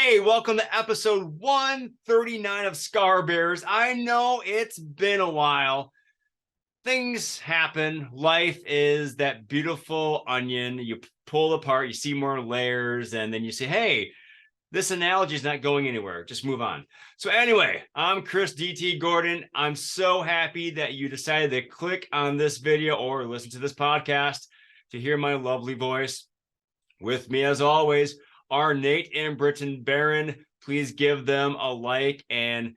Hey, welcome to episode 139 of Scar Bears. I know it's been a while. Things happen. Life is that beautiful onion. You pull apart, you see more layers, and then you say, hey, this analogy is not going anywhere. Just move on. So anyway, I'm Chris DT Gordon. I'm so happy that you decided to click on this video or listen to this podcast to hear my lovely voice. With me, as always, are Nate and Britton Barron. Please give them a like and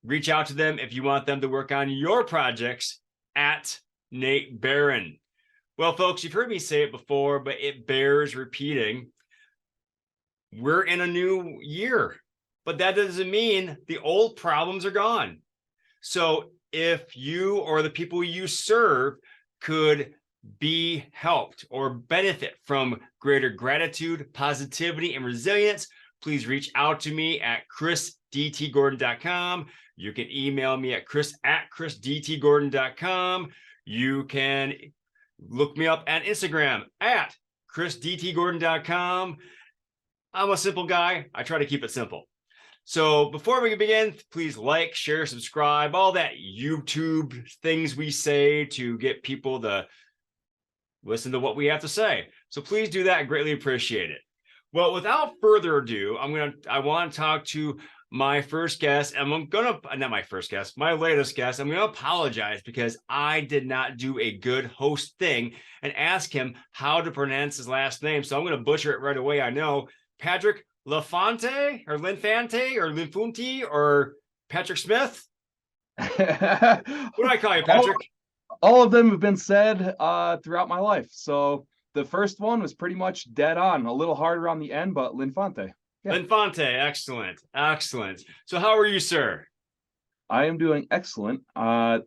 reach out to them if you want them to work on your projects at Nate Barron. Well, folks, you've heard me say it before, but it bears repeating. We're in a new year, but that doesn't mean the old problems are gone. So if you or the people you serve could be helped or benefit from greater gratitude, positivity, and resilience, please reach out to me at chrisdtgordon.com. You can email me at chris@chrisdtgordon.com. You can look me up at Instagram at chrisdtgordon.com. I'm a simple guy. I try to keep it simple. So before we begin, please like, share, subscribe, all that YouTube things we say to get people to listen to what we have to say. So please do that. I greatly appreciate it. Well, without further ado, I want to talk to my first guest, and my latest guest. I'm going to apologize because I did not do a good host thing and ask him how to pronounce his last name. So I'm going to butcher it right away. I know. Patrick Linfante or Linfunti or Patrick Smith. What do I call you, Patrick? All of them have been said throughout my life. So the first one was pretty much dead on, a little harder on the end, but Linfante. Yeah. Linfante, excellent. So how are you, sir? I am doing excellent.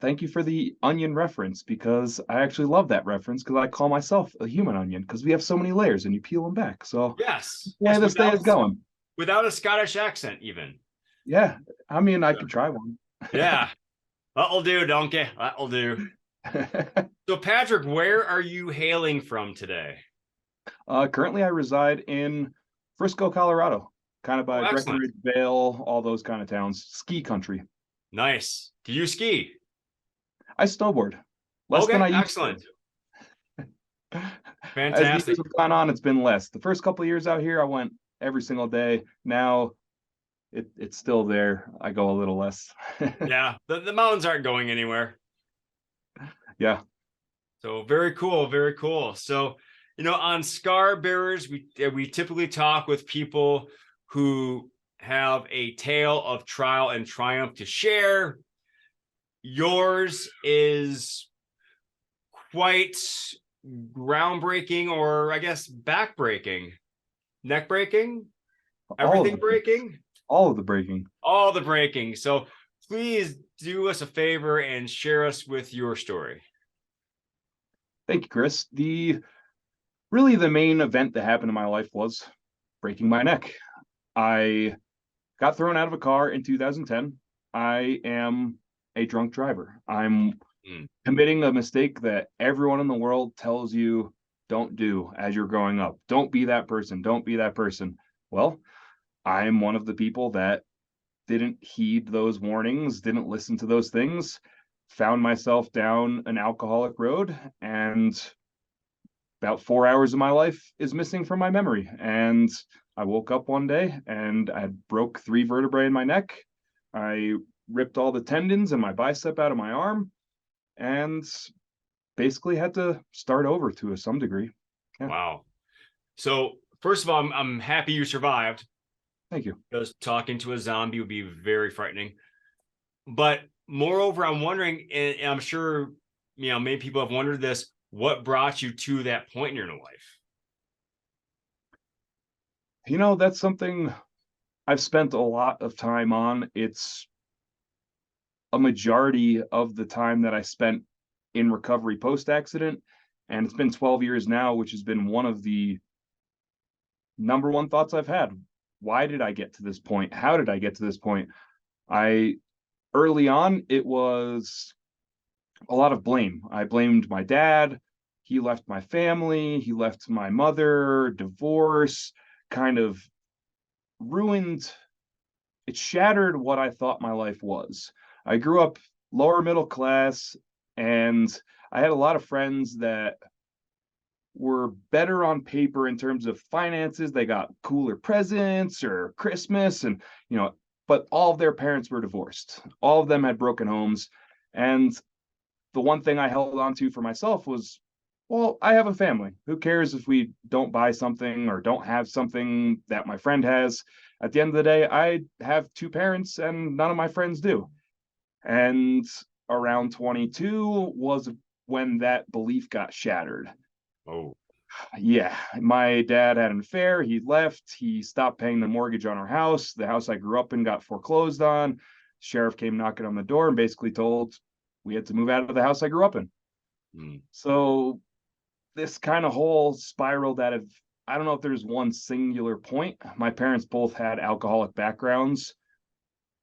Thank you for the onion reference, because I actually love that reference, because I call myself a human onion because we have so many layers and you peel them back. So yes, this day is going. Without a Scottish accent, even. Yeah, I mean, I could try one. Yeah, that'll do, donkey. That'll do. So, Patrick, where are you hailing from today? Currently, I reside in Frisco, Colorado, kind of by Breckenridge, Vale, all those kind of towns. Ski country. Nice. Do you ski? I snowboard. Less than I used excellent. to. Fantastic. As the years have gone on, it's been less. The first couple of years out here, I went every single day. Now it's still there. I go a little less. Yeah, the mountains aren't going anywhere. Yeah. So very cool, very cool. So, on Scar Bearers, we typically talk with people who have a tale of trial and triumph to share. Yours is quite groundbreaking, or I guess backbreaking, neck breaking, everything breaking. All of the breaking. All the breaking. So please do us a favor and share us with your story. Thank you, Chris. Really the main event that happened in my life was breaking my neck. I got thrown out of a car in 2010. I am a drunk driver. I'm committing a mistake that everyone in the world tells you don't do as you're growing up. Don't be that person. Don't be that person. Well, I'm one of the people that didn't heed those warnings, didn't listen to those things, found myself down an alcoholic road, and about 4 hours of my life is missing from my memory. And I woke up one day and I broke 3 vertebrae in my neck. I ripped all the tendons in my bicep out of my arm and basically had to start over to some degree. Yeah. Wow. So first of all, I'm happy you survived. Thank you. Because talking to a zombie would be very frightening. But moreover, I'm wondering, and I'm sure, many people have wondered this, what brought you to that point in your life? That's something I've spent a lot of time on. It's a majority of the time that I spent in recovery post-accident, and it's been 12 years now, which has been one of the number one thoughts I've had. Why did I get to this point? How did I get to this point? Early on, it was a lot of blame. I blamed my dad. He left my family. He left my mother, divorce, kind of ruined, it shattered what I thought my life was. I grew up lower middle class, and I had a lot of friends that were better on paper in terms of finances. They got cooler presents or Christmas, and but all of their parents were divorced. All of them had broken homes. And the one thing I held on to for myself was, well, I have a family. Who cares if we don't buy something or don't have something that my friend has? At the end of the day, I have two parents and none of my friends do. And around 22 was when that belief got shattered. Oh. Yeah, my dad had an affair. He left. He stopped paying the mortgage on our house. The house I grew up in got foreclosed on. Sheriff came knocking on the door and basically told we had to move out of the house I grew up in. Mm. So this kind of whole spiraled out of, I don't know if there's one singular point. My parents both had alcoholic backgrounds.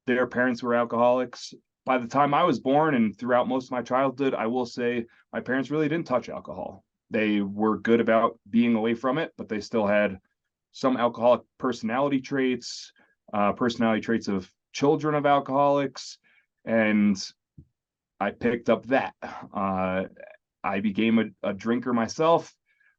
Their parents were alcoholics. By the time I was born and throughout most of my childhood, I will say my parents really didn't touch alcohol. They were good about being away from it, but they still had some alcoholic personality traits of children of alcoholics. And I picked up that. I became a drinker myself.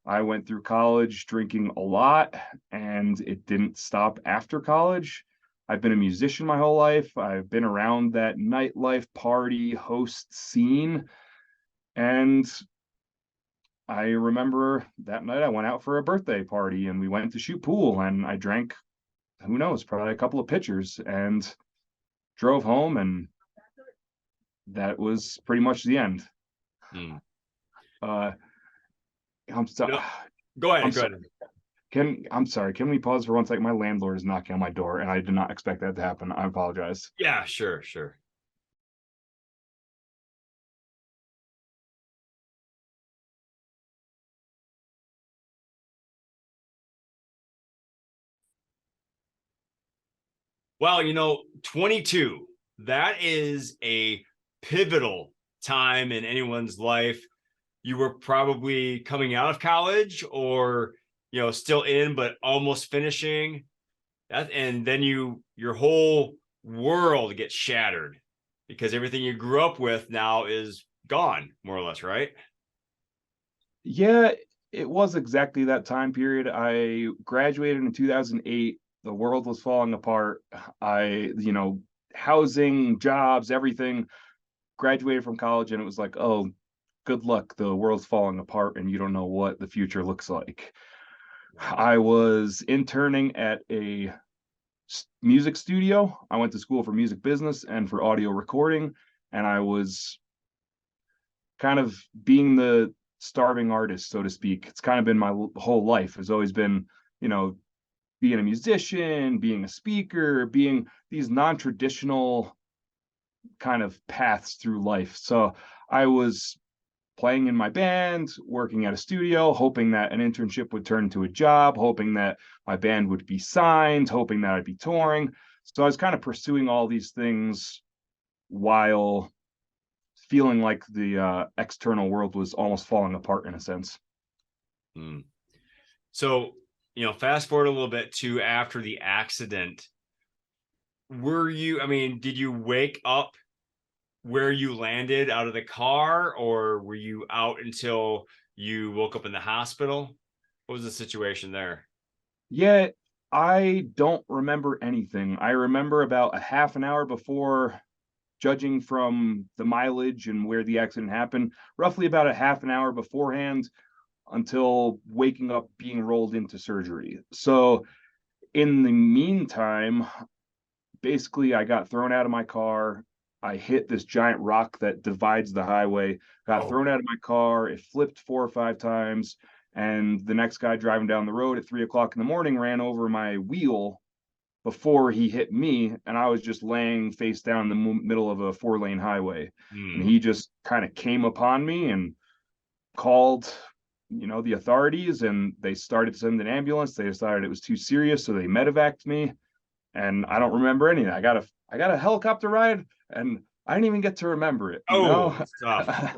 I went through college drinking a lot, and it didn't stop after college. I've been a musician my whole life. I've been around that nightlife party host scene. And I remember that night I went out for a birthday party and we went to shoot pool and I drank, who knows, probably a couple of pitchers and drove home, and that was pretty much the end. Mm. Uh, I'm sorry. No, go ahead. I'm Go sorry. ahead. I'm sorry. Can we pause for one second? My landlord is knocking on my door, and I did not expect that to happen. I apologize. Yeah, sure, sure. Well, 22, that is a pivotal time in anyone's life. You were probably coming out of college or, still in, but almost finishing that. And then your whole world gets shattered because everything you grew up with now is gone, more or less, right? Yeah, it was exactly that time period. I graduated in 2008. The world was falling apart. Housing, jobs, everything. Graduated from college, and it was like, oh, good luck. The world's falling apart, and you don't know what the future looks like. I was interning at a music studio. I went to school for music business and for audio recording, and I was kind of being the starving artist, so to speak. It's kind of been my whole life. Has always been, you know, being a musician, being a speaker, being these non-traditional kind of paths through life. So I was playing in my band, working at a studio, hoping that an internship would turn into a job, hoping that my band would be signed, hoping that I'd be touring. So I was kind of pursuing all these things while feeling like the external world was almost falling apart in a sense. Mm. So, fast forward a little bit to after the accident. Did you wake up where you landed out of the car, or were you out until you woke up in the hospital? What was the situation there? Yeah, I don't remember anything. I remember about a half an hour before, judging from the mileage and where the accident happened, roughly about a half an hour beforehand until waking up being rolled into surgery. So in the meantime, basically I got thrown out of my car. I hit this giant rock that divides the highway, got Oh. thrown out of my car. It flipped 4 or 5 times. And the next guy driving down the road at 3 o'clock in the morning ran over my wheel before he hit me. And I was just laying face down in the middle of a 4-lane highway. And Hmm. he just kind of came upon me and called, the authorities, and they started to send an ambulance. They decided it was too serious, so they medevaced me. And I don't remember anything. I got a helicopter ride, and I didn't even get to remember it. Oh, tough.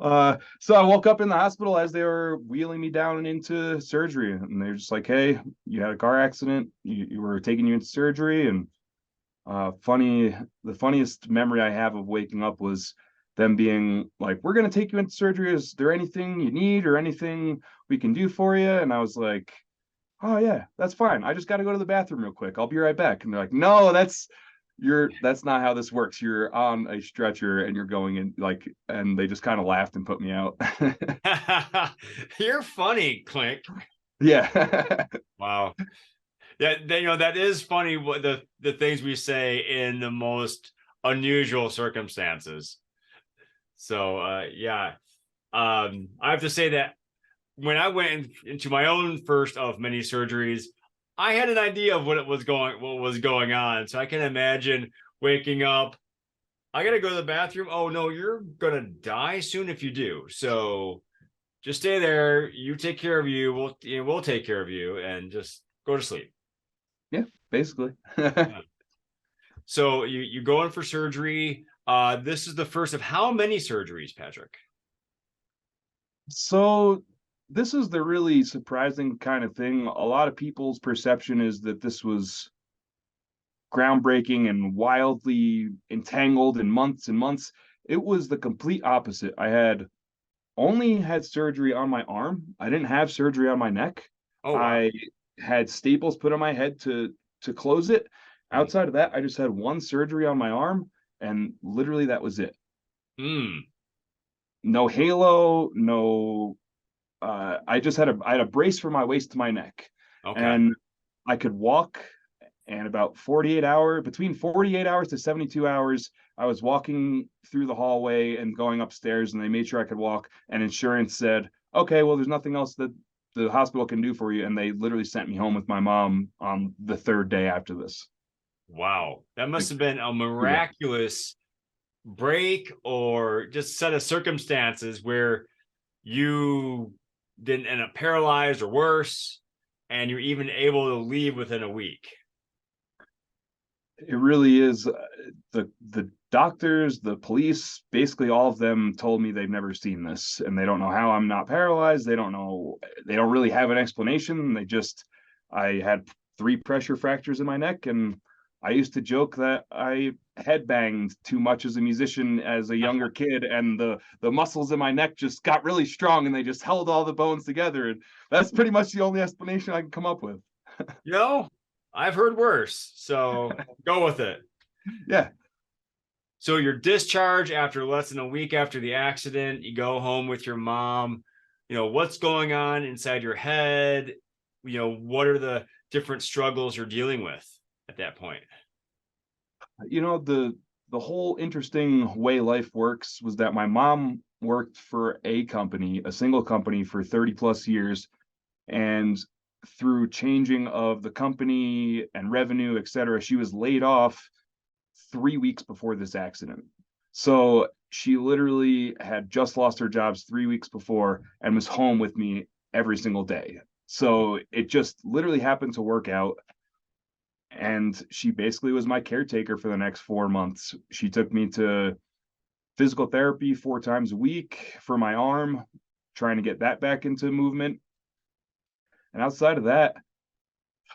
So I woke up in the hospital as they were wheeling me down into surgery, and they're just like, "Hey, you had a car accident. You were taking you into surgery." And the funniest memory I have of waking up was them being like, "We're gonna take you into surgery. Is there anything you need or anything we can do for you?" And I was like, "Oh yeah, that's fine. I just got to go to the bathroom real quick. I'll be right back." And they're like, "No, that's not how this works. You're on a stretcher and you're going in like," and they just kind of laughed and put me out. You're funny, Clink. Yeah. Wow. That is funny, what the things we say in the most unusual circumstances. So yeah. I have to say that when I went into my own first of many surgeries, I had an idea of what was going on. So I can imagine waking up. I gotta go to the bathroom. Oh no, you're gonna die soon if you do. So just stay there. You take care of you. We'll take care of you, and just go to sleep. Yeah, basically. Yeah. So you go in for surgery. This is the first of how many surgeries, Patrick? So this is the really surprising kind of thing. A lot of people's perception is that this was groundbreaking and wildly entangled in months and months. It was the complete opposite. I had only had surgery on my arm. I didn't have surgery on my neck. Oh wow. I had staples put on my head to close it. Mm. Outside of that, I just had one surgery on my arm, and literally that was it. Mm. No halo, no. I had a brace from my waist to my neck, Okay. and I could walk. And about between 48 hours to 72 hours, I was walking through the hallway and going upstairs, and they made sure I could walk. And insurance said, "Okay, well, there's nothing else that the hospital can do for you." And they literally sent me home with my mom on the third day after this. Wow. That must Like, have been a yeah. miraculous break or just set of circumstances where you didn't end up paralyzed or worse, and you're even able to leave within a week. It really is. The doctors, the police, basically all of them told me they've never seen this, and they don't know how I'm not paralyzed. They don't know. They don't really have an explanation. I had three pressure fractures in my neck, and I used to joke that I headbanged too much as a musician as a younger kid, and the muscles in my neck just got really strong, and they just held all the bones together. And that's pretty much the only explanation I can come up with. You know, I've heard worse. So go with it. Yeah. So you're discharged after less than a week after the accident. You go home with your mom. What's going on inside your head? What are the different struggles you're dealing with at that point? The whole interesting way life works was that my mom worked for a single company for 30 plus years, and through changing of the company and revenue, et cetera, she was laid off 3 weeks before this accident. So she literally had just lost her jobs 3 weeks before and was home with me every single day. So it just literally happened to work out, and she basically was my caretaker for the next 4 months. She took me to physical therapy 4 times a week for my arm, trying to get that back into movement. And outside of that,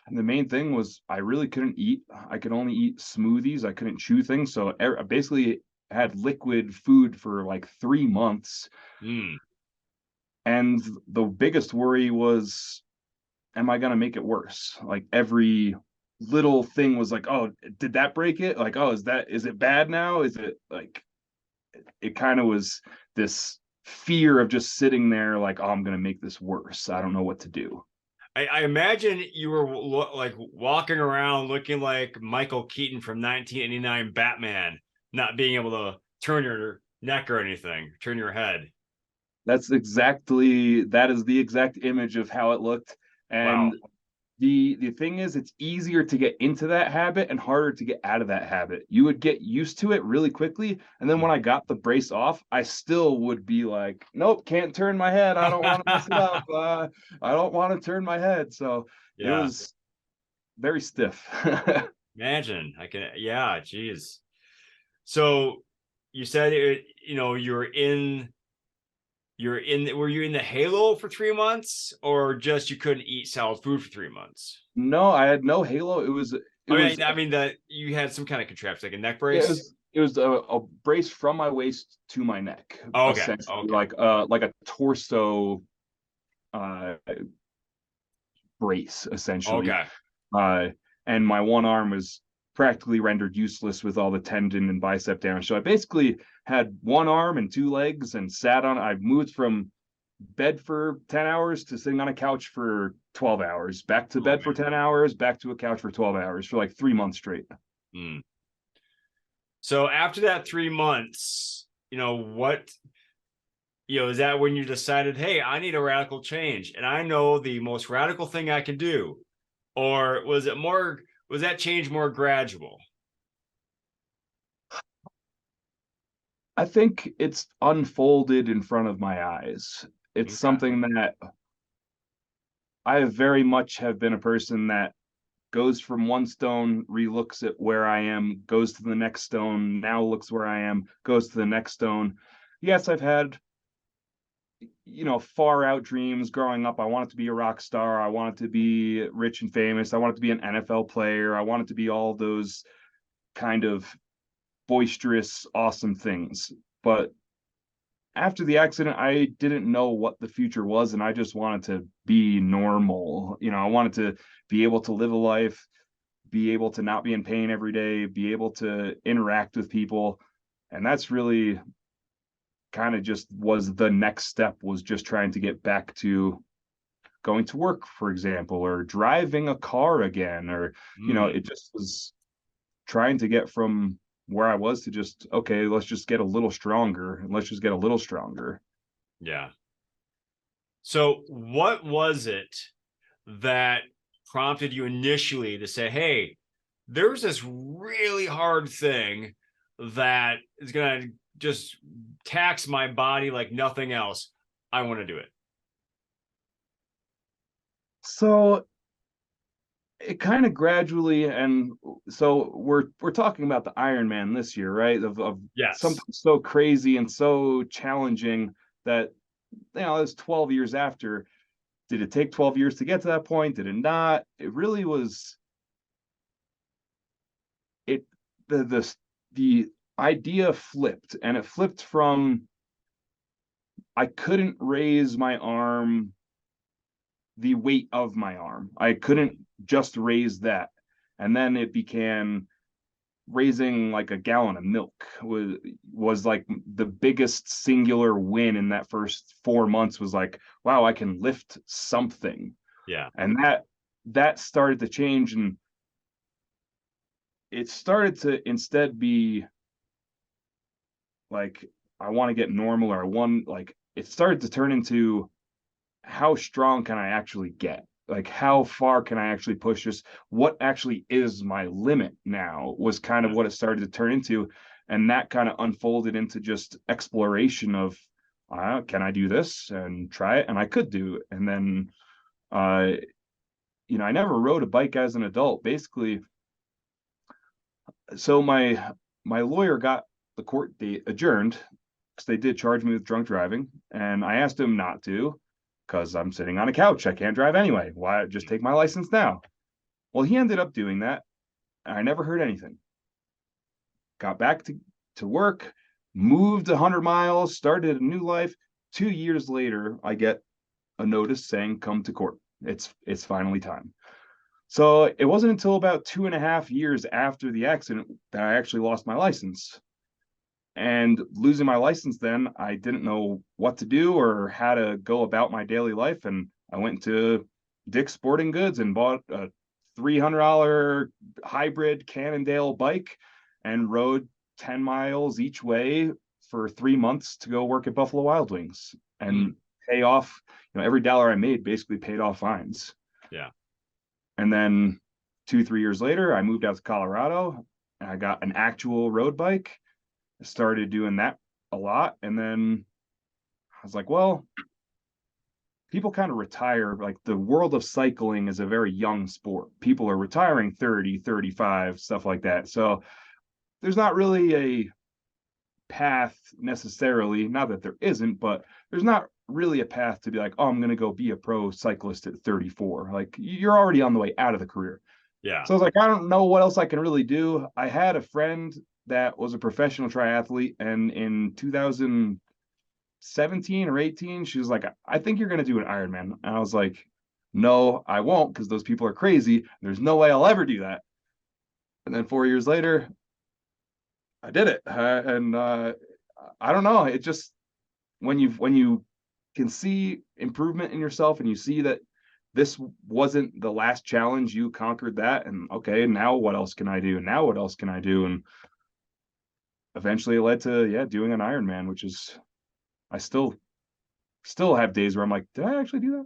the main thing was I really couldn't eat. I could only eat smoothies. I couldn't chew things. So I basically had liquid food for like 3 months. Mm. And the biggest worry was, am I going to make it worse? Like every little thing was like, oh, did that break it? Like, oh, is it bad now? Is it like, it kind of was this fear of just sitting there like, oh, I'm going to make this worse. I don't know what to do. I imagine you were like walking around looking like Michael Keaton from 1989 Batman, not being able to turn your neck or anything, turn your head. That is the exact image of how it looked. Wow. And the thing is, it's easier to get into that habit and harder to get out of that habit. You would get used to it really quickly, and then when I got the brace off, I still would be like, nope, can't turn my head. I don't want to mess it up. I don't want to turn my head. So it Yeah. was very stiff. Imagine. Yeah, geez. So you said you're in were you in the halo for 3 months, or just you couldn't eat solid food for 3 months? No, I had no halo. It I was mean, that you had some kind of contraption, like a neck yeah, brace. it was a brace from my waist to my neck, Oh, okay. essentially Okay. like a torso uh brace, essentially. Okay. Uh, and my one arm was practically rendered useless with all the tendon and bicep damage. So I basically had one arm and two legs and sat on. I moved from bed for 10 hours to sitting on a couch for 12 hours, back to Oh bed for man. 10 hours, back to a couch for 12 hours for like 3 months straight. Mm. So after that 3 months, what, is that when you decided, hey, I need a radical change and I know the most radical thing I can do? Or was that change more gradual? I think it's unfolded in front of my eyes. It's Okay. something that I very much have been a person that goes from one stone, relooks at where I am, goes to the next stone, now looks where I am, goes to the next stone. Yes, I've had, far out dreams growing up. I wanted to be a rock star. I wanted to be rich and famous. I wanted to be an NFL player. I wanted to be all those kind of boisterous, awesome things. But after the accident, I didn't know what the future was, and I just wanted to be normal. I wanted to be able to live a life, be able to not be in pain every day, be able to interact with people. And that's really kind of just was the next step, was just trying to get back to going to work, for example, or driving a car again, or, Mm, it just was trying to get from where I was to just, okay, let's just get a little stronger and let's just get a little stronger. yeah. So what was it that prompted you initially to say, hey, there's this really hard thing that is going to just tax my body like nothing else? I want to do it. So it kind of gradually, and so we're talking about the Ironman this year, right? Of something Yes. so crazy and so challenging that it's 12 years after. Did it take 12 years to get to that point? Did it not? It really was it the idea flipped, and it flipped from I couldn't raise my arm, the weight of my arm. I couldn't just raise that. And then it began raising like a gallon of milk was like the biggest singular win in that first 4 months. Was like, wow, I can lift something. Yeah. And that started to change, and it started to instead be like, I want to get normal, or I want, like, it started to turn into, how strong can I actually get? Like, how far can I actually push this? What actually is my limit now? Was kind of Yeah. what it started to turn into. And that kind of unfolded into just exploration of, can I do this and try it? And I could do it. And then, uh, I never rode a bike as an adult. Basically, so my lawyer got the court date adjourned because they did charge me with drunk driving, and I asked him not to because I'm sitting on a couch. I can't drive anyway. Why just take my license now? Well, he ended up doing that. I never heard anything. Got back to work, moved 100 miles, started a new life. 2 years later, I get a notice saying, come to court. It's finally time. So it wasn't until about 2.5 years after the accident that I actually lost my license. And losing my license, then I didn't know what to do or how to go about my daily life. And I went to Dick's Sporting Goods and bought a $300 hybrid Cannondale bike and rode 10 miles each way for 3 months to go work at Buffalo Wild Wings Mm, and pay off, every dollar I made basically paid off fines. yeah. And then 2, 3 years later, I moved out to Colorado and I got an actual road bike. I started doing that a lot. And then I was like, well, people kind of retire. Like, the world of cycling is a very young sport. People are retiring 30, 35, stuff like that. So there's not really path necessarily, not that there isn't, but there's not really a path to be like, oh, I'm going to go be a pro cyclist at 34. Like you're already on the way out of the career. Yeah. So I was like, I don't know what else I can really do. I had a friend that was a professional triathlete, and in 2017 or 18, she was like, I think you're going to do an Ironman. And I was like, no, I won't, because those people are crazy. There's no way I'll ever do that. And then 4 years later, I did it. And I don't know. It just, when you can see improvement in yourself and you see that this wasn't the last challenge, you conquered that, and okay, now what else can I do? Now what else can I do? And eventually it led to doing an Ironman, which is I still have days where I'm like, did I actually do that?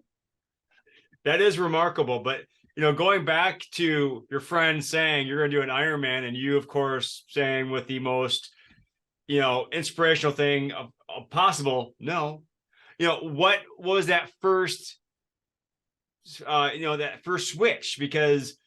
That is remarkable. But going back to your friend saying you're going to do an Ironman, and you, of course, saying with the most, inspirational thing of possible, no. What was that first, that first switch? Because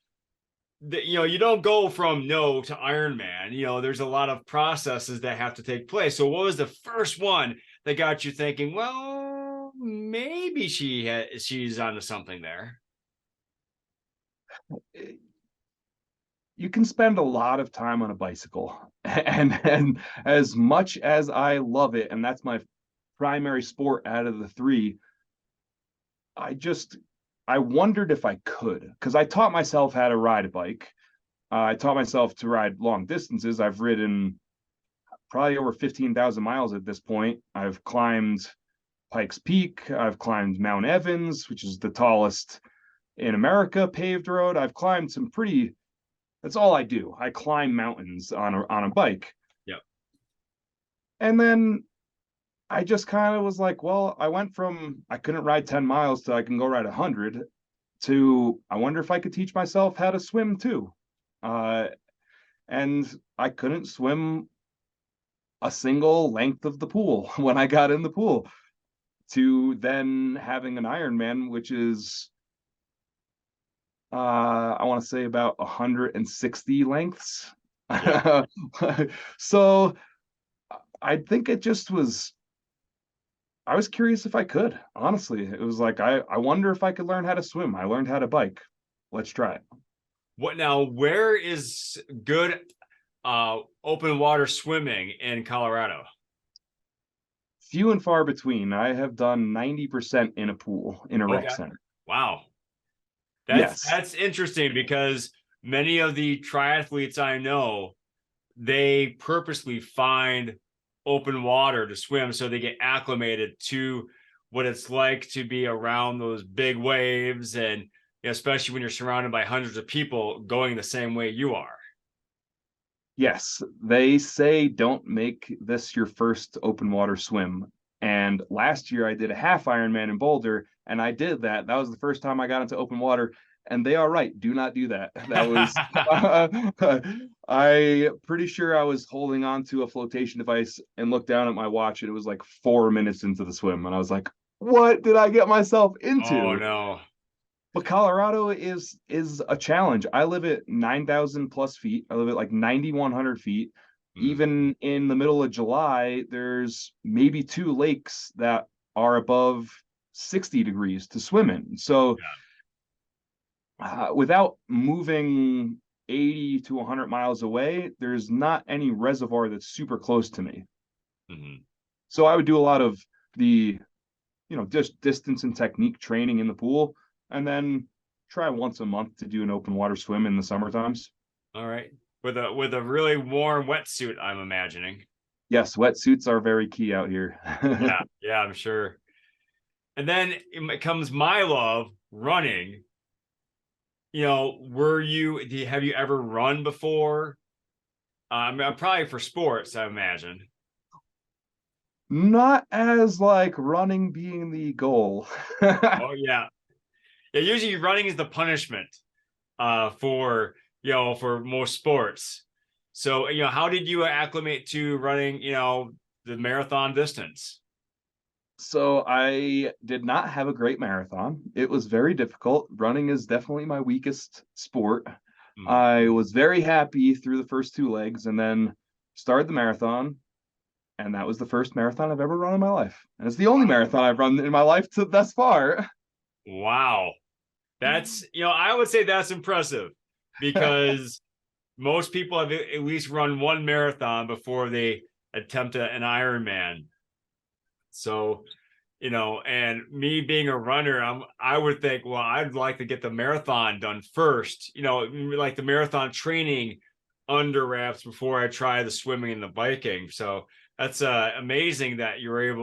you don't go from no to Ironman. There's a lot of processes that have to take place. So what was the first one that got you thinking, well, maybe she's onto something there? You can spend a lot of time on a bicycle, and as much as I love it, and that's my primary sport out of the three, I wondered if I could, because I taught myself how to ride a bike. I taught myself to ride long distances. I've ridden probably over 15,000 miles at this point. I've climbed Pikes Peak. I've climbed Mount Evans, which is the tallest in America paved road. I've climbed some pretty, that's all I do. I climb mountains on a bike. Yep. And then I just kind of was like, well, I went from I couldn't ride 10 miles to I can go ride 100 to I wonder if I could teach myself how to swim too. Uh, and I couldn't swim a single length of the pool when I got in the pool, to then having an Ironman, which is I want to say about 160 lengths. Yeah. So I think it just was, I was curious if I could. Honestly, it was like, I wonder if I could learn how to swim. I learned how to bike. Let's try it. What now? Where is good open water swimming in Colorado? Few and far between. I have done 90% in a pool in a rec center. Wow. Yes. That's interesting, because many of the triathletes I know, they purposely find open water to swim so they get acclimated to what it's like to be around those big waves, and especially when you're surrounded by hundreds of people going the same way you are. Yes, they say don't make this your first open water swim. And last year I did a half Ironman in Boulder, and I did that. That was the first time I got into open water, and they are right. Do not do that. That was I pretty sure I was holding on to a flotation device and looked down at my watch, and it was like 4 minutes into the swim, and I was like, "What did I get myself into?" Oh no. But Colorado is a challenge. I live at 9,000 plus feet. I live at like 9,100 feet. Even in the middle of July, there's maybe two lakes that are above 60 degrees to swim in. So without moving 80 to 100 miles away, there's not any reservoir that's super close to me. So I would do a lot of the, just distance and technique training in the pool, and then try once a month to do an open water swim in the summer times. All right. With a really warm wetsuit, I'm imagining. Yes, wetsuits are very key out here. Yeah, I'm sure. And then it comes my love, running. Have you ever run before? Probably for sports, I imagine. Not as like running being the goal. Oh yeah. Yeah, usually running is the punishment for most sports. So, how did you acclimate to running, the marathon distance? So I did not have a great marathon. It was very difficult. Running is definitely my weakest sport. I was very happy through the first two legs, and then started the marathon. And that was the first marathon I've ever run in my life. And it's the only marathon I've run in my life thus far. Wow. That's, I would say that's impressive because most people have at least run one marathon before they attempt an Ironman. So, and me being a runner, I would think, well, I'd like to get the marathon done first, like the marathon training under wraps before I try the swimming and the biking. So that's amazing that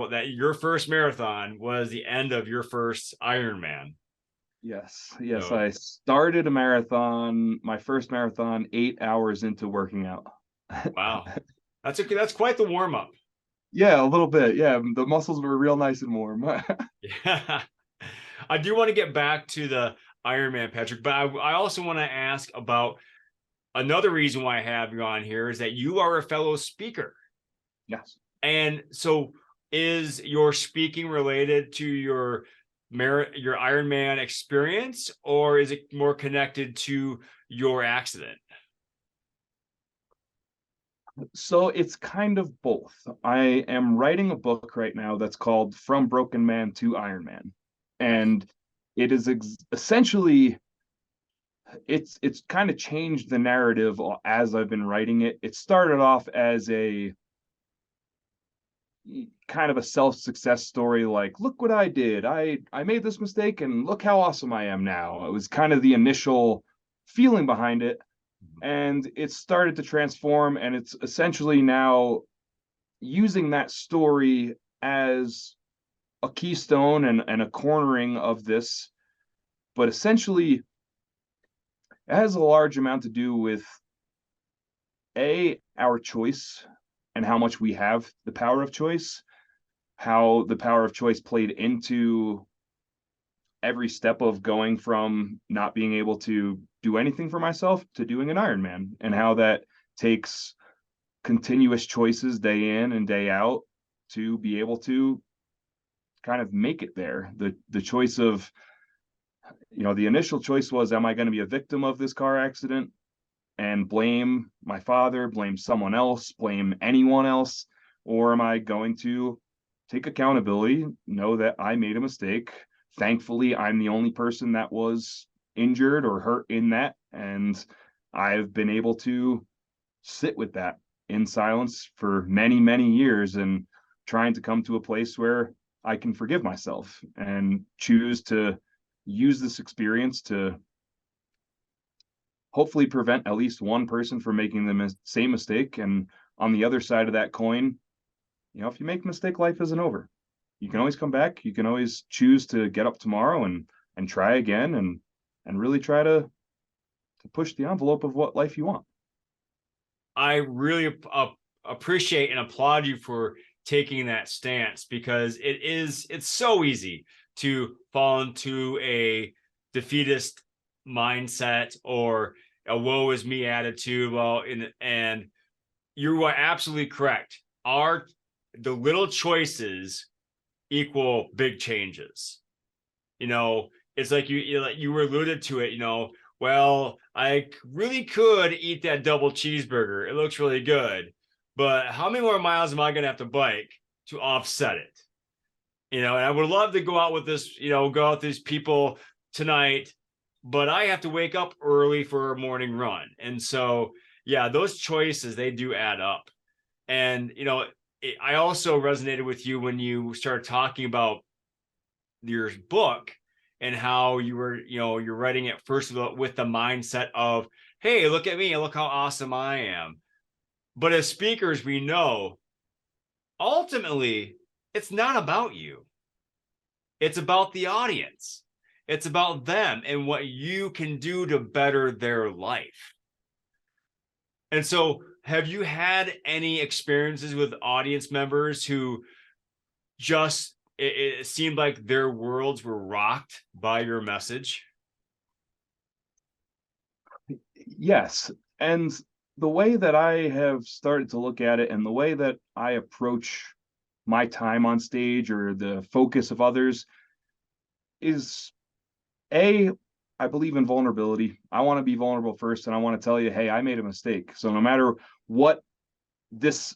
that your first marathon was the end of your first Ironman. Yes. So I started a marathon, my first marathon, 8 hours into working out. wow, that's quite the warm up. Yeah, a little bit. Yeah, the muscles were real nice and warm. Yeah, I do want to get back to the Ironman, Patrick, but I also want to ask about another reason why I have you on here is that you are a fellow speaker. Yes. And so is your speaking related to your Ironman experience, or is it more connected to your accident? So it's kind of both. I am writing a book right now that's called From Broken Man to Iron Man. Nice. And it is essentially it's kind of changed the narrative as I've been writing it. It started off as a kind of a self-success story, like, look what I did. I made this mistake and look how awesome I am now. It was kind of the initial feeling behind it, and it started to transform, and it's essentially now using that story as a keystone and a cornering of this. But essentially it has a large amount to do with our choice and how much we have the power of choice, how the power of choice played into every step of going from not being able to do anything for myself to doing an Ironman, and how that takes continuous choices day in and day out to be able to kind of make it there. The choice of, the initial choice was, am I going to be a victim of this car accident and blame my father, blame someone else, blame anyone else, or am I going to take accountability, know that I made a mistake? Thankfully, I'm the only person that was injured or hurt in that, and I've been able to sit with that in silence for many, many years, and trying to come to a place where I can forgive myself and choose to use this experience to hopefully prevent at least one person from making the same mistake. And on the other side of that coin, if you make a mistake, life isn't over. You can always come back. You can always choose to get up tomorrow and try again, and really try to push the envelope of what life you want. I really appreciate and applaud you for taking that stance because it's so easy to fall into a defeatist mindset or a woe is me attitude. Well, and you are absolutely correct. The little choices equal big changes. It's like you were alluded to it. Well, I really could eat that double cheeseburger. It looks really good, but how many more miles am I going to have to bike to offset it? And I would love to go out with this, go out with these people tonight, but I have to wake up early for a morning run. And so, yeah, those choices, they do add up. And, I also resonated with you when you started talking about your book and how you're writing it first with the mindset of, hey, look at me, look how awesome I am. But as speakers, we know ultimately it's not about you. It's about the audience. It's about them and what you can do to better their life. And so, have you had any experiences with audience members who just it seemed like their worlds were rocked by your message? Yes. And the way that I have started to look at it, and the way that I approach my time on stage or the focus of others, is I believe in vulnerability. I want to be vulnerable first, and I want to tell you, hey, I made a mistake. So no matter what this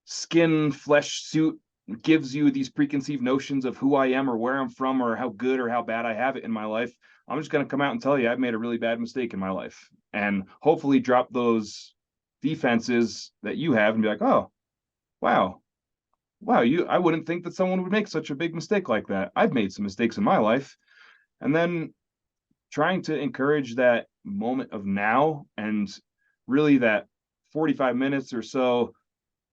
skin flesh suit gives you these preconceived notions of who I am or where I'm from or how good or how bad I have it in my life. I'm just going to come out and tell you I've made a really bad mistake in my life, and hopefully drop those defenses that you have and be like, oh, wow, I wouldn't think that someone would make such a big mistake like that. I've made some mistakes in my life. And then trying to encourage that moment of now, and really that 45 minutes or so,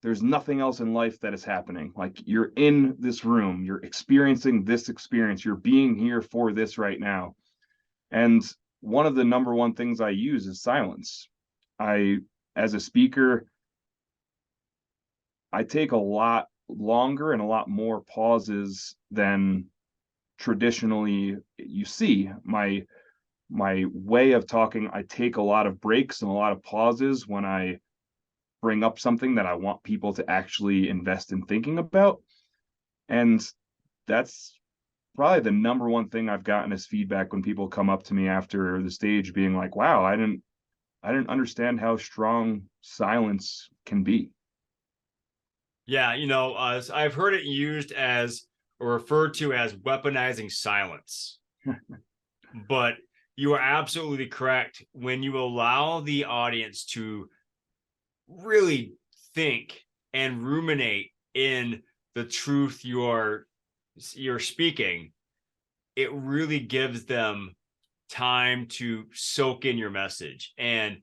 there's nothing else in life that is happening. Like, you're in this room, you're experiencing this experience, you're being here for this right now. And one of the number one things I use is silence. As a speaker, I take a lot longer and a lot more pauses than traditionally you see. My way of talking, I take a lot of breaks and a lot of pauses when I bring up something that I want people to actually invest in thinking about. And that's probably the number one thing I've gotten as feedback when people come up to me after the stage being like, wow, I didn't understand how strong silence can be. Yeah, I've heard it used as or referred to as weaponizing silence. But you are absolutely correct. When you allow the audience to really think and ruminate in the truth you're speaking, it really gives them time to soak in your message and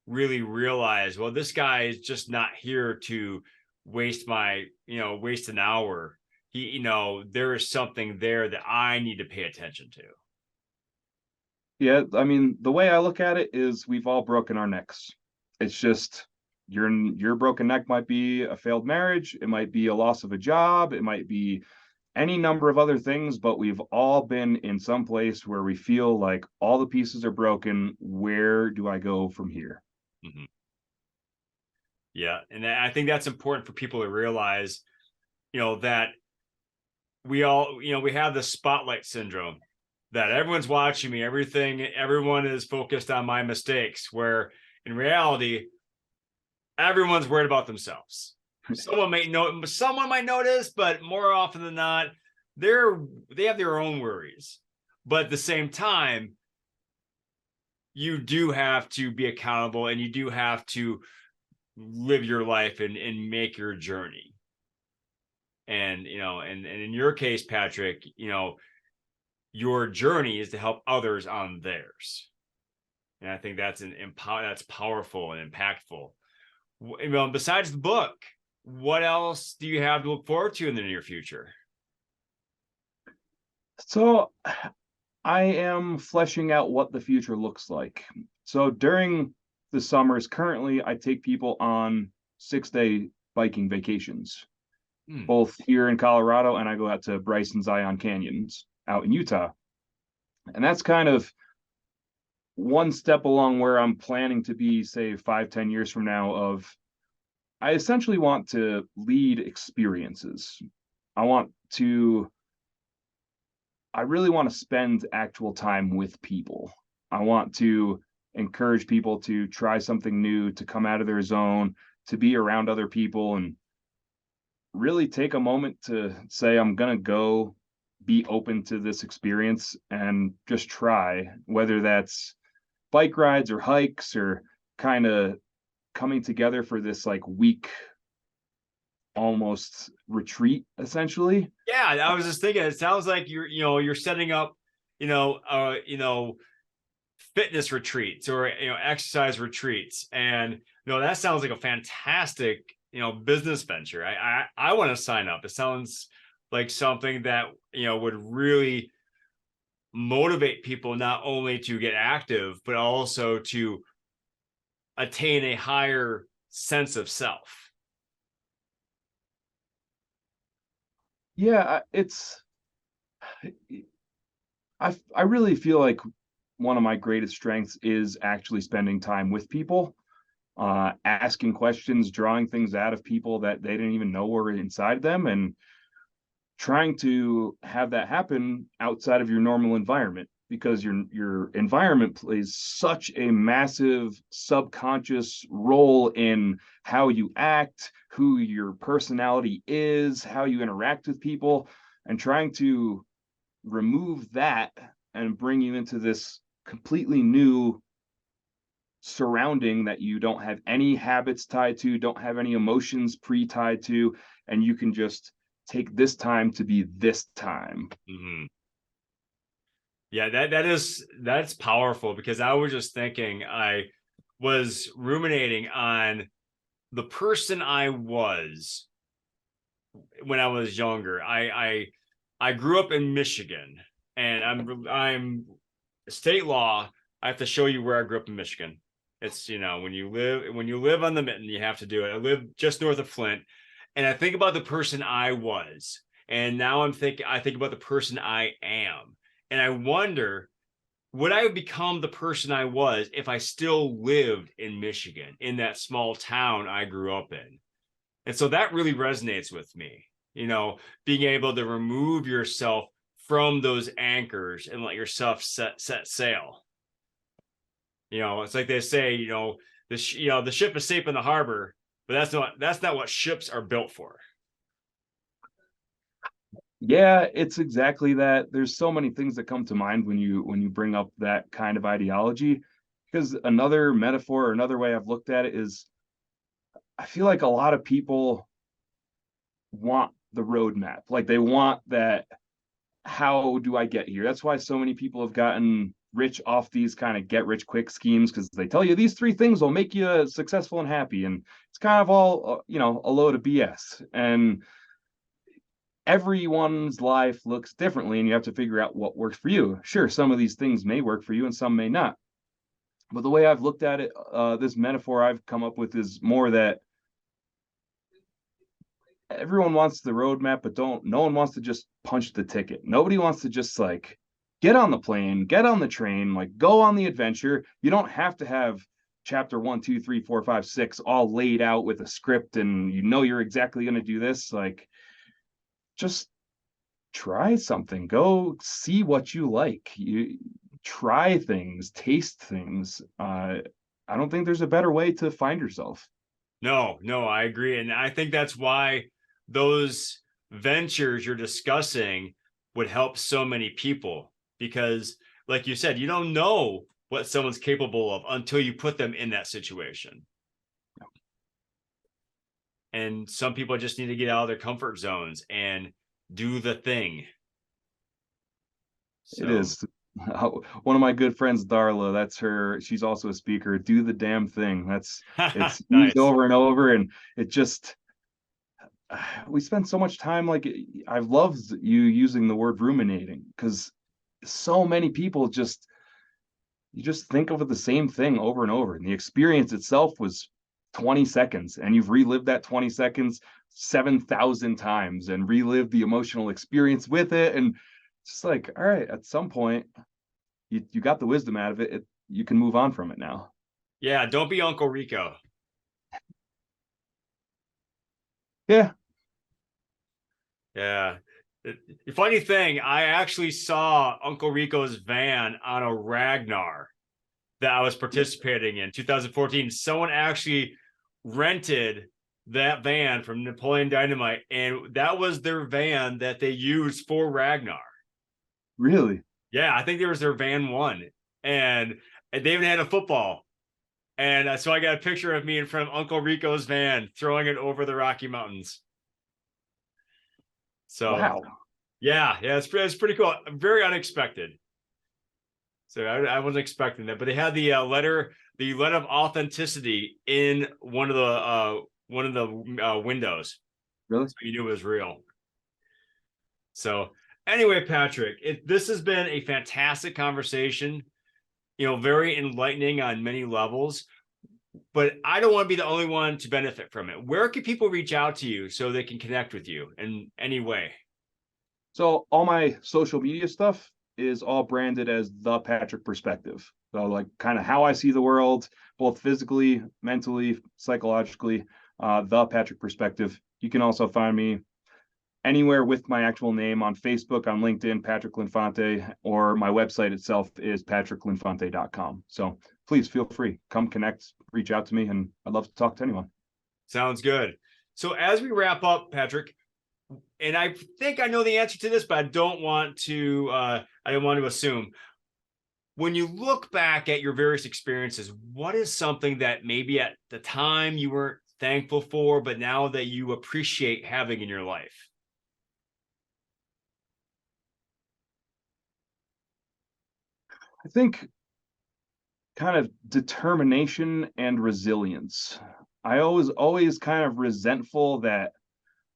really realize, well, this guy is just not here to waste an hour. There is something there that I need to pay attention to. Yeah, I mean, the way I look at it is we've all broken our necks. It's just your broken neck might be a failed marriage, it might be a loss of a job, it might be any number of other things, but we've all been in some place where we feel like all the pieces are broken. Where do I go from here? Mm-hmm. Yeah, and I think that's important for people to realize, that we all, we have the spotlight syndrome, that everyone's watching me, everyone is focused on my mistakes, where in reality, everyone's worried about themselves. Someone might notice, but more often than not, they have their own worries. But at the same time, you do have to be accountable, and you do have to live your life and make your journey. And and in your case, Patrick, your journey is to help others on theirs. And I think that's that's powerful and impactful. Besides the book, what else do you have to look forward to in the near future? So I am fleshing out what the future looks like. So during the summers, currently, I take people on 6-day biking vacations, both here in Colorado, and I go out to Bryce Zion Canyons out in Utah. And that's kind of one step along where I'm planning to be, say, 5-10 years from now. I essentially want to lead experiences. I really want to spend actual time with people. I want to encourage people to try something new, to come out of their zone, to be around other people, and really take a moment to say, I'm going to go be open to this experience and just try, whether that's bike rides or hikes or kind of coming together for this like week almost retreat essentially. Yeah, I was just thinking, it sounds like you're setting up, fitness retreats or exercise retreats, and that sounds like a fantastic business venture. I want to sign up. It sounds like something that would really motivate people not only to get active but also to attain a higher sense of self. Yeah, I really feel like one of my greatest strengths is actually spending time with people, asking questions, drawing things out of people that they didn't even know were inside them, and trying to have that happen outside of your normal environment. because your environment plays such a massive subconscious role in how you act, who your personality is, how you interact with people, and trying to remove that and bring you into this completely new surrounding that you don't have any habits tied to, don't have any emotions pre-tied to, and you can just take this time to be this time. Mm-hmm. Yeah, that's powerful, because I was just thinking, I was ruminating on the person I was when I was younger. I grew up in Michigan, and I'm state law. I have to show you where I grew up in Michigan. It's, when you live on the mitten, you have to do it. I live just north of Flint, and I think about the person I was, and now I think about the person I am, and I wonder, would I have become the person I was if I still lived in Michigan, in that small town I grew up in? And so that really resonates with me, being able to remove yourself from those anchors and let yourself set sail. It's like they say, the ship is safe in the harbor, but that's not what ships are built for. Yeah, it's exactly that. There's so many things that come to mind when you bring up that kind of ideology, because another metaphor or another way I've looked at it is, I feel like a lot of people want the roadmap. Like they want that, how do I get here? That's why so many people have gotten rich off these kind of get rich quick schemes, because they tell you these three things will make you successful and happy. And it's kind of all, a load of BS. And everyone's life looks differently, and you have to figure out what works for you. Sure, some of these things may work for you and some may not. But the way I've looked at it, this metaphor I've come up with is more that everyone wants the roadmap, but no one wants to just punch the ticket. Nobody wants to just like get on the plane, get on the train, like go on the adventure. You don't have to have chapter 1, 2, 3, 4, 5, 6 all laid out with a script and you're exactly going to do this. Like, just try something. Go see what you like. You try things, taste things. I don't think there's a better way to find yourself. No, I agree. And I think that's why those ventures you're discussing would help so many people, because, like you said, you don't know what someone's capable of until you put them in that situation. And some people just need to get out of their comfort zones and do the thing. It So is. One of my good friends, Darla, that's her. She's also a speaker. Do the damn thing. It's used nice. over and over, and it just, we spend so much time, like, I've loved you using the word ruminating, because so many people just, you just think of it the same thing over and over, and the experience itself was 20 seconds, and you've relived that 20 seconds 7,000 times and relived the emotional experience with it. And it's just like, all right, at some point you got the wisdom out of it, you can move on from it now. Yeah, don't be Uncle Rico. Yeah. Yeah. The funny thing, I actually saw Uncle Rico's van on a Ragnar that I was participating in 2014. Someone actually rented that van from Napoleon Dynamite, and that was their van that they used for Ragnar. Really? Yeah, I think there was their van one, and they even had a football. And so I got a picture of me in front of Uncle Rico's van throwing it over the Rocky Mountains. So Wow. yeah, it's pretty cool. Very unexpected. So I wasn't expecting that, but they had the letter of authenticity in one of the windows, Really? so you knew it was real. So anyway, Patrick, this has been a fantastic conversation. Very enlightening on many levels. But I don't want to be the only one to benefit from it. Where can people reach out to you so they can connect with you in any way? So all my social media stuff is all branded as the Patrick Perspective. So like kind of how I see the world, both physically, mentally, psychologically, the Patrick Perspective. You can also find me anywhere with my actual name on Facebook, on LinkedIn, Patrick Linfante, or my website itself is patricklinfante.com. So please feel free, come connect, reach out to me, and I'd love to talk to anyone. Sounds good. So as we wrap up, Patrick, and I think I know the answer to this, but I don't want to assume. When you look back at your various experiences, what is something that maybe at the time you weren't thankful for, but now that you appreciate having in your life? I think kind of determination and resilience. I always kind of resentful that,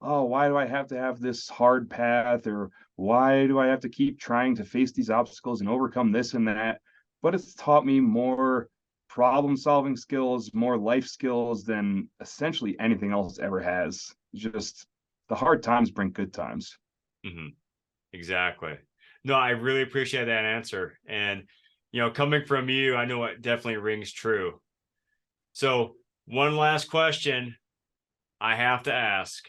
oh, why do I have to have this hard path, or why do I have to keep trying to face these obstacles and overcome this and that? But it's taught me more problem solving skills, more life skills than essentially anything else ever has. Just the hard times bring good times. Mm-hmm. Exactly. No, I really appreciate that answer. And, coming from you, I know it definitely rings true. So one last question I have to ask.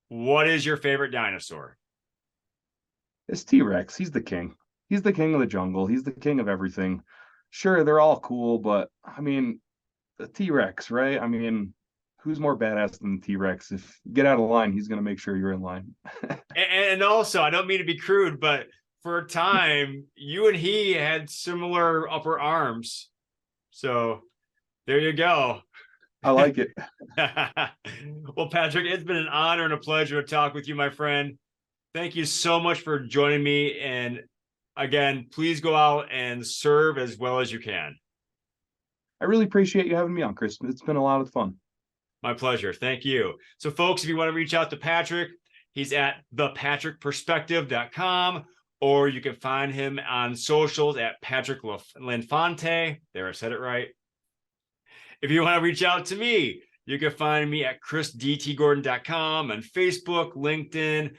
What is your favorite dinosaur? It's T-Rex. He's the king. He's the king of the jungle. He's the king of everything. Sure, they're all cool, but I mean, the T-Rex, right? I mean, who's more badass than the T-Rex? If you get out of line, he's going to make sure you're in line. And also, I don't mean to be crude, but for a time, you and he had similar upper arms. So there you go. I like it. Well, Patrick, it's been an honor and a pleasure to talk with you, my friend. Thank you so much for joining me. And again, please go out and serve as well as you can. I really appreciate you having me on, Chris. It's been a lot of fun. My pleasure. Thank you. So, folks, if you want to reach out to Patrick, he's at thepatrickperspective.com, or you can find him on socials at Patrick Linfante. There, I said it right. If you want to reach out to me, you can find me at chrisdtgordon.com on Facebook, LinkedIn,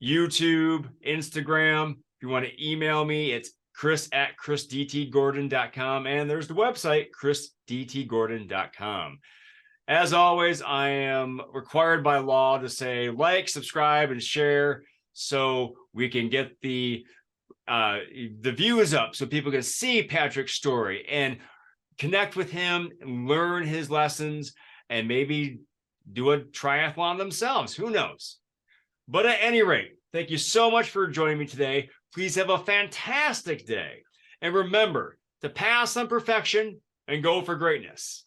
YouTube, Instagram. If you want to email me, it's chris@chrisdtgordon.com. And there's the website, chrisdtgordon.com. As always, I am required by law to say like, subscribe, and share so we can get the views up so people can see Patrick's story and connect with him and learn his lessons and maybe do a triathlon themselves. Who knows? But at any rate, thank you so much for joining me today. Please have a fantastic day. And remember to pass on perfection and go for greatness.